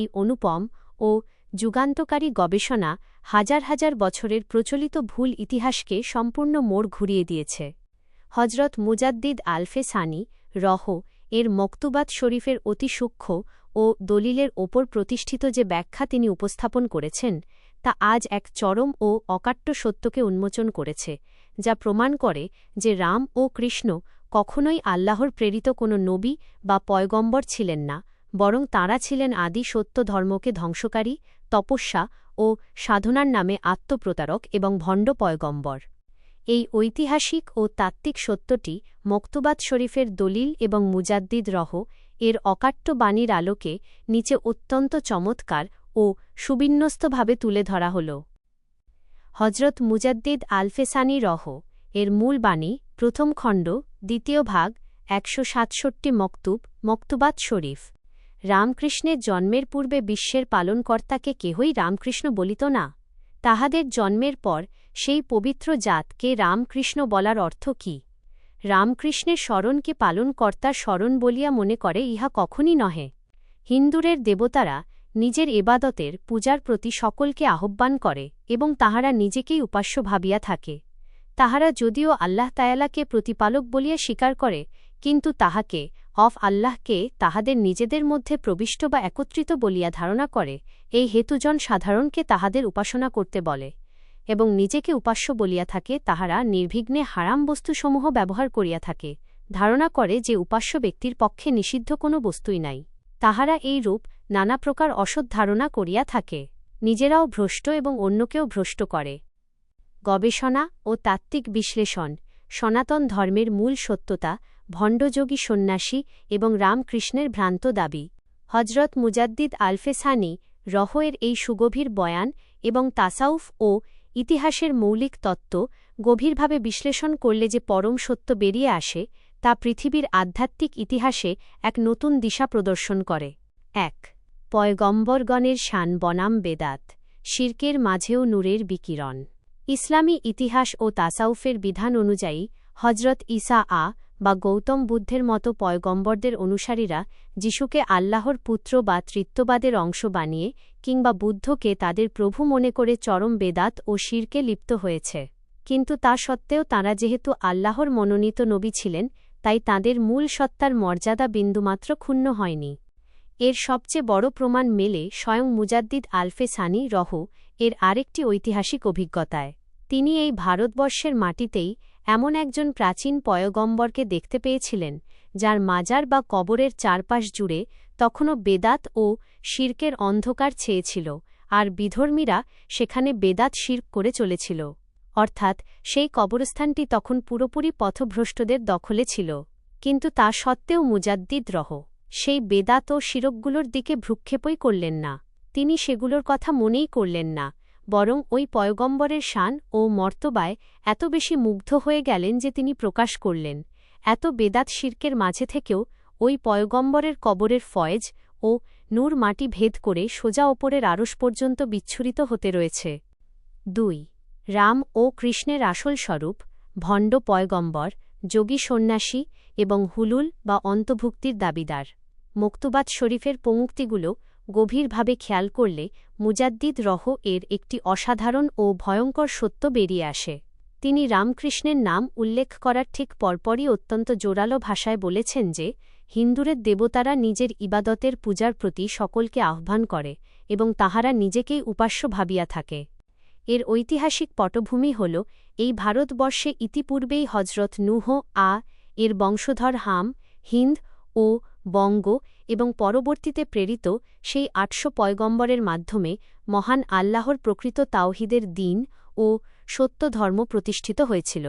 এই অনুপম ও যুগান্তকারী গবেষণা হাজার হাজার বছরের প্রচলিত ভুল ইতিহাসকে সম্পূর্ণ মোড় ঘুরিয়ে দিয়েছে। হজরত মুজাদ্দিদ আলফে সানি রহ এর মকতুবাত শরীফের অতি সূক্ষ্ম ও দলিলের ওপর প্রতিষ্ঠিত যে ব্যাখ্যা তিনি উপস্থাপন করেছেন তা আজ এক চরম ও অকাট্য সত্যকে উন্মোচন করেছে, যা প্রমাণ করে যে রাম ও কৃষ্ণ কখনোই আল্লাহর প্রেরিত কোনো নবী বা পয়গম্বর ছিলেন না, বরং তাঁরা ছিলেন আদি সত্য ধর্মকে ধ্বংসকারী, তপস্যা ও সাধনার নামে আত্মপ্রতারক এবং ভণ্ড পয়গম্বর। এই ঐতিহাসিক ও তাত্ত্বিক সত্যটি মকতুবাত শরীফের দলিল এবং মুজাদ্দিদ রহ এর অকাট্য বাণীর আলোকে নিচে অত্যন্ত চমৎকার ও সুবিন্যস্তভাবে তুলে ধরা হল। হজরত মুজাদ্দিদ আলফে সানি রহ এর মূল বাণী, প্রথম খণ্ড, দ্বিতীয় ভাগ, ১৬৭ মকতুবাত শরীফ। রামকৃষ্ণের জন্মের পূর্বে বিশ্বের পালনকর্তাকে কেহই রামকৃষ্ণ বলিত না। তাহাদের জন্মের পর সেই পবিত্র জাতকে রামকৃষ্ণ বলার অর্থ কি? রামকৃষ্ণের স্মরণকে পালনকর্তার স্মরণ বলিয়া মনে করে, ইহা কখনই নহে। হিন্দুরের দেবতারা নিজের এবাদতের পূজার প্রতি সকলকে আহ্বান করে এবং তাহারা নিজেকেই উপাস্য ভাবিয়া থাকে। তাহারা যদিও আল্লাহ তায়ালাকে প্রতিপালক বলিয়া স্বীকার করে, কিন্তু তাহাকে আল্লাহকে তাহাদের নিজেদের মধ্যে প্রবিষ্ট বা একত্রিত বলিয়া ধারণা করে। এই হেতুজন সাধারণকে তাহাদের উপাসনা করতে বলে এবং নিজেকে উপাস্য বলিয়া থাকে। তাহারা নির্বিঘ্নে হারাম বস্তুসমূহ ব্যবহার করিয়া থাকে, ধারণা করে যে উপাস্য ব্যক্তির পক্ষে নিষিদ্ধ কোনো বস্তুই নাই। তাহারা এই রূপ নানা প্রকার অসৎ ধারণা করিয়া থাকে, নিজেরাও ভ্রষ্ট এবং অন্যকেও ভ্রষ্ট করে। গবেষণা ও তাত্ত্বিক বিশ্লেষণ। সনাতন ধর্মের মূল সত্যতা, ভণ্ডযোগী সন্ন্যাসী এবং রামকৃষ্ণের ভ্রান্ত দাবি। হজরত মুজাদ্দিদ আলফে সানি রহ এর এই সুগভীর বয়ান এবং তাসাউফ ও ইতিহাসের মৌলিক তত্ত্ব গভীরভাবে বিশ্লেষণ করলে যে পরম সত্য বেরিয়ে আসে, তা পৃথিবীর আধ্যাত্মিক ইতিহাসে এক নতুন দিশা প্রদর্শন করে। ১. পয়গম্বরগণের শান বনাম বেদাত, শিরকের মাঝেও নূরের বিকিরণ। ইসলামী ইতিহাস ও তাসাউফের বিধান অনুযায়ী হজরত ঈসা বা গৌতম বুদ্ধের মতো পয়গম্বরদের অনুসারীরা যিশুকে আল্লাহর পুত্র বা তৃত্ববাদের অংশ বানিয়ে কিংবা বুদ্ধকে তাদের প্রভু মনে করে চরম বেদাত ও শিরকে লিপ্ত হয়েছে। কিন্তু তা সত্ত্বেও তাঁরা যেহেতু আল্লাহর মনোনীত নবী ছিলেন, তাই তাঁদের মূল সত্তার মর্যাদা বিন্দুমাত্র ক্ষুণ্ণ হয়নি। এর সবচেয়ে বড় প্রমাণ মেলে স্বয়ং মুজাদ্দিদ আলফে সানি রহ এর আরেকটি ঐতিহাসিক অভিজ্ঞতায়। তিনি এই ভারতবর্ষের মাটিতেই এমন একজন প্রাচীন পয়গম্বরকে দেখতে পেয়েছিলেন, যার মাজার বা কবরের চারপাশ জুড়ে তখনও বেদাত ও শিরকের অন্ধকার ছেয়েছিল, আর বিধর্মীরা সেখানে বেদাত শিরক করে চলেছিল। অর্থাৎ সেই কবরস্থানটি তখন পুরোপুরি পথভ্রষ্টদের দখলে ছিল। কিন্তু তা সত্ত্বেও মুজাদ্দিদ রহ সেই বেদাত ও শিরকগুলোর দিকে ভ্রুক্ষেপই করলেন না। তিনি সেগুলোর কথা মনেই করলেন না, বরং ওই পয়গম্বরের শান ও মর্তবায় এত বেশি মুগ্ধ হয়ে গেলেন যে তিনি প্রকাশ করলেন, এত বেদাত শিরকের মাঝে থেকেও ওই পয়গম্বরের কবরের ফয়েজ ও নূর মাটি ভেদ করে সোজা ওপরের আরশ পর্যন্ত বিচ্ছুরিত হতে রয়েছে। ২. রাম ও কৃষ্ণের আসল স্বরূপ, ভণ্ড পয়গম্বর, যোগী সন্ন্যাসী এবং হুলুল বা অন্তর্ভুক্তির দাবিদার। মকতুবাত শরীফের পঙুক্তিগুলো গভীরভাবে খেয়াল করলে মুজাদ্দিদ রহ এর একটি অসাধারণ ও ভয়ঙ্কর সত্য বেরিয়ে আসে। তিনি রামকৃষ্ণের নাম উল্লেখ করার ঠিক পরপরই অত্যন্ত জোরালো ভাষায় বলেছেন যে হিন্দুরের দেবতারা নিজের ইবাদতের পূজার প্রতি সকলকে আহ্বান করে এবং তাহারা নিজেকেই উপাস্য ভাবিয়া থাকে। এর ঐতিহাসিক পটভূমি হল এই ভারতবর্ষে ইতিপূর্বেই হজরত নূহ এর বংশধর হাম, হিন্দ ও বঙ্গ এবং পরবর্তীতে প্রেরিত সেই ৮০০ পয়গম্বরের মাধ্যমে মহান আল্লাহর প্রকৃত তাওহীদের দ্বীন ও সত্য ধর্ম প্রতিষ্ঠিত হয়েছিল।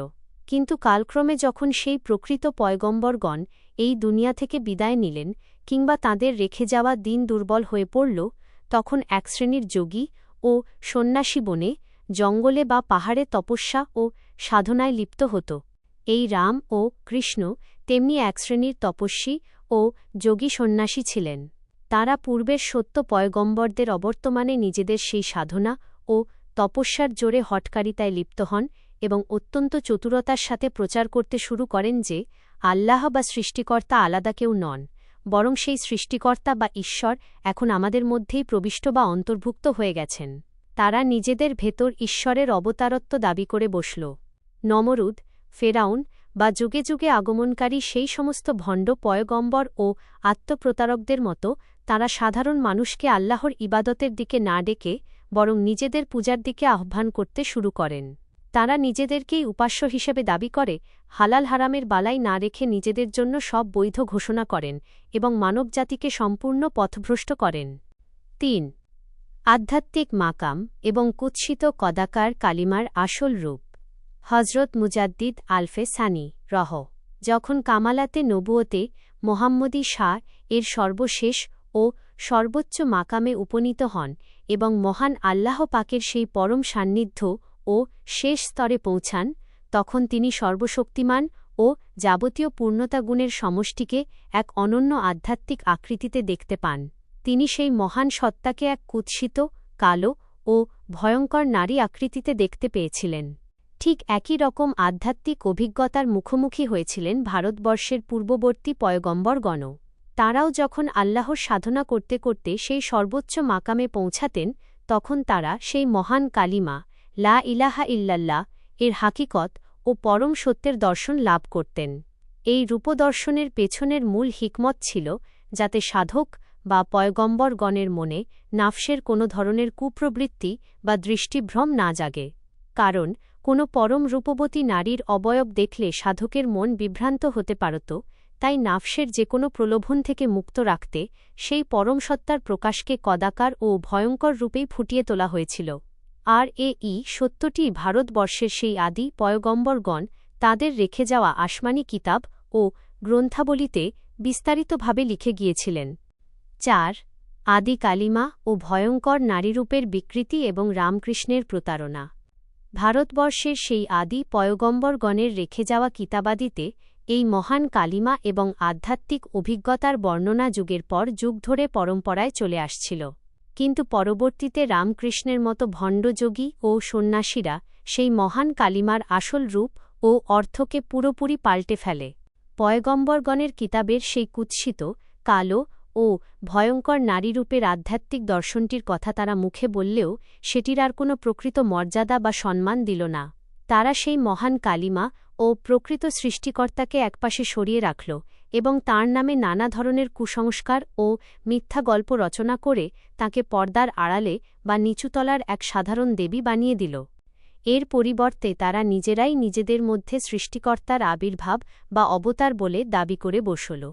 কিন্তু কালক্রমে যখন সেই প্রকৃত পয়গম্বরগণ এই দুনিয়া থেকে বিদায় নিলেন কিংবা তাঁদের রেখে যাওয়া দ্বীন দুর্বল হয়ে পড়ল, তখন এক শ্রেণীর যোগী ও সন্ন্যাসী বনে, জঙ্গলে বা পাহাড়ে তপস্যা ও সাধনায় লিপ্ত হতো। এই রাম ও কৃষ্ণ তেমনি এক শ্রেণীর তপস্বী ও যোগী সন্ন্যাসী ছিলেন। তাঁরা পূর্বের সত্য পয়গম্বরদের অবর্তমানে নিজেদের সেই সাধনা ও তপস্যার জোরে হঠকারিতায় লিপ্ত হন এবং অত্যন্ত চতুরতার সাথে প্রচার করতে শুরু করেন যে আল্লাহ বা সৃষ্টিকর্তা আলাদা কেউ নন, বরং সেই সৃষ্টিকর্তা বা ঈশ্বর এখন আমাদের মধ্যেই প্রবিষ্ট বা অন্তর্ভুক্ত হয়ে গেছেন। তারা নিজেদের ভেতর ঈশ্বরের অবতারত্ব দাবি করে বসল। নমরুদ, ফেরাউন বা যুগে যুগে আগমনকারী সেই সমস্ত ভণ্ড পয়গম্বর ও আত্মপ্রতারকদের মতো তাঁরা সাধারণ মানুষকে আল্লাহর ইবাদতের দিকে না ডেকে বরং নিজেদের পূজার দিকে আহ্বান করতে শুরু করেন। তাঁরা নিজেদেরকেই উপাস্য হিসেবে দাবি করে হালাল হারামের বালাই না রেখে নিজেদের জন্য সব বৈধ ঘোষণা করেন এবং মানবজাতিকে সম্পূর্ণ পথভ্রষ্ট করেন। ৩. আধ্যাত্মিক মাকাম এবং কুৎসিত কদাকার কালিমার আসল রূপ। হজরত মুজাদ্দিদ আলফে সানি রহ যখন কামালাতে নবুয়তে মোহাম্মদী শাহ এর সর্বশেষ ও সর্বোচ্চ মাকামে উপনীত হন এবং মহান আল্লাহ পাকের সেই পরম সান্নিধ্য ও শেষ স্তরে পৌঁছান, তখন তিনি সর্বশক্তিমান ও যাবতীয় পূর্ণতাগুণের সমষ্টিকে এক অনন্য আধ্যাত্মিক আকৃতিতে দেখতে পান। তিনি সেই মহান সত্তাকে এক কুৎসিত, কালো ও ভয়ঙ্কর নারী আকৃতিতে দেখতে পেয়েছিলেন। ঠিক একই রকম আধ্যাত্মিক অভিজ্ঞতার মুখোমুখি হয়েছিলেন ভারতবর্ষের পূর্ববর্তী পয়গম্বরগণও। তাঁরাও যখন আল্লাহর সাধনা করতে করতে সেই সর্বোচ্চ মাকামে পৌঁছাতেন, তখন তারা সেই মহান কালিমা লা ইলাহা ইল্লাল্লাহ এর হাকিকত ও পরম সত্যের দর্শন লাভ করতেন। এই রূপদর্শনের পেছনের মূল হিকমত ছিল যাতে সাধক বা পয়গম্বরগণের মনে নাফসের কোনো ধরনের কুপ্রবৃত্তি বা দৃষ্টিভ্রম না জাগে। কারণ কোনো পরম রূপবতী নারীর অবয়ব দেখলে সাধকের মন বিভ্রান্ত হতে পারত, তাই নাফসের যে কোনো প্রলোভন থেকে মুক্ত রাখতে সেই পরম সত্তার প্রকাশকে কদাকার ও ভয়ঙ্কর রূপেই ফুটিয়ে তোলা হয়েছিল। আর এই সত্যটি ভারতবর্ষের সেই আদি পয়গম্বরগণ তাঁদের রেখে যাওয়া আসমানি কিতাব ও গ্রন্থাবলিতে বিস্তারিতভাবে লিখে গিয়েছিলেন। ৪. আদি কালিমা ও ভয়ঙ্কর নারীরূপের বিকৃতি এবং রামকৃষ্ণের প্রতারণা। ভারতবর্ষের সেই আদি পয়গম্বরগণের রেখে যাওয়া কিতাবাদিতে এই মহান কালিমা এবং আধ্যাত্মিক অভিজ্ঞতার বর্ণনা যুগের পর যুগ ধরে পরম্পরায় চলে আসছিল। কিন্তু পরবর্তীতে রামকৃষ্ণের মতো ভণ্ডযোগী ও সন্ন্যাসীরা সেই মহান কালিমার আসল রূপ ও অর্থকে পুরোপুরি পাল্টে ফেলে। পয়গম্বরগণের কিতাবের সেই কুৎসিত, কালো ও ভয়ঙ্কর নারীরূপের আধ্যাত্মিক দর্শনটির কথা তারা মুখে বললেও সেটির আর কোনো প্রকৃত মর্যাদা বা সম্মান দিল না। তারা সেই মহান কালিমা ও প্রকৃত সৃষ্টিকর্তাকে একপাশে সরিয়ে রাখল এবং তাঁর নামে নানা ধরনের কুসংস্কার ও মিথ্যা গল্প রচনা করে তাঁকে পর্দার আড়ালে বা নিচুতলার এক সাধারণ দেবী বানিয়ে দিল। এর পরিবর্তে তারা নিজেরাই নিজেদের মধ্যে সৃষ্টিকর্তার আবির্ভাব বা অবতার বলে দাবি করে বসল।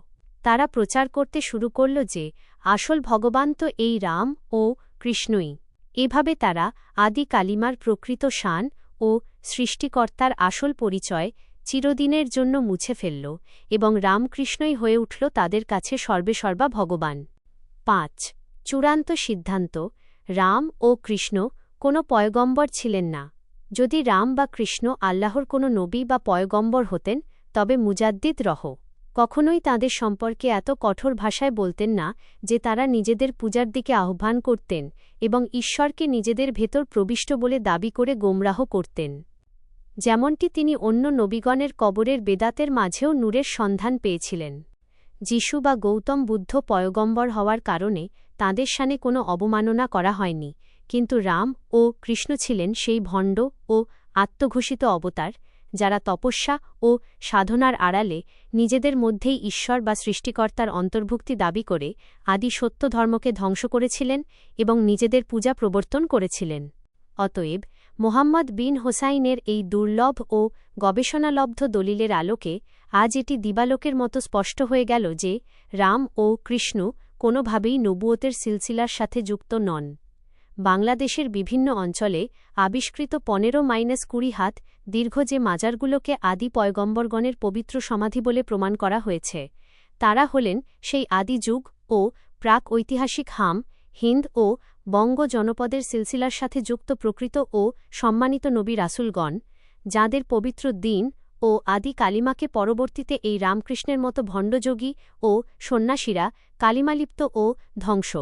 তারা প্রচার করতে শুরু করল যে আসল ভগবান তো এই রাম ও কৃষ্ণই। এভাবে তারা আদি কালিমার প্রকৃত শান ও সৃষ্টিকর্তার আসল পরিচয় চিরদিনের জন্য মুছে ফেলল এবং রামকৃষ্ণই হয়ে উঠল তাদের কাছে সর্বেসর্বা ভগবান। ৫. চূড়ান্ত সিদ্ধান্ত: রাম ও কৃষ্ণ কোনো পয়গম্বর ছিলেন না। যদি রাম বা কৃষ্ণ আল্লাহর কোনো নবী বা পয়গম্বর হতেন, তবে মুজাদ্দিদ রহ কখনোই তাঁদের সম্পর্কে এত কঠোর ভাষায় বলতেন না যে তারা নিজেদের পূজার দিকে আহ্বান করতেন এবং ঈশ্বরকে নিজেদের ভেতর প্রবিষ্ট বলে দাবি করে গোমরাহ করতেন। যেমনটি তিনি অন্য নবীগণের কবরের বেদাতের মাঝেও নূরের সন্ধান পেয়েছিলেন। যিশু বা গৌতম বুদ্ধ পয়গম্বর হওয়ার কারণে তাঁদের শানে কোনো অবমাননা করা হয়নি, কিন্তু রাম ও কৃষ্ণ ছিলেন সেই ভণ্ড ও আত্মঘোষিত অবতার, যারা তপস্যা ও সাধনার আড়ালে নিজেদের মধ্যেই ঈশ্বর বা সৃষ্টিকর্তার অন্তর্ভুক্তি দাবি করে আদি সত্য ধর্মকে ধ্বংস করেছিলেন এবং নিজেদের পূজা প্রবর্তন করেছিলেন। অতএব মোহাম্মদ বিন হোসাইনের এই দুর্লভ ও গবেষণালব্ধ দলিলের আলোকে আজ এটি দিবালোকের মতো স্পষ্ট হয়ে গেল যে রাম ও কৃষ্ণ কোনোভাবেই নবুয়তের সিলসিলার সাথে যুক্ত নন। বাংলাদেশের বিভিন্ন অঞ্চলে আবিষ্কৃত 15-20 হাত দীর্ঘ যে মাজারগুলোকে আদি পয়গম্বরগণের পবিত্র সমাধি বলে প্রমাণ করা হয়েছে, তারা হলেন সেই আদি যুগ ও প্রাক ঐতিহাসিক হাম, হিন্দ ও বঙ্গ জনপদের সিলসিলার সাথে যুক্ত প্রকৃত ও সম্মানিত নবী রাসূলগণ, যাঁদের পবিত্র দিন ও আদি কালিমাকে পরবর্তীতে এই রামকৃষ্ণের মতো ভণ্ডযোগী ও সন্ন্যাসীরা কালিমালিপ্ত ও ধ্বংস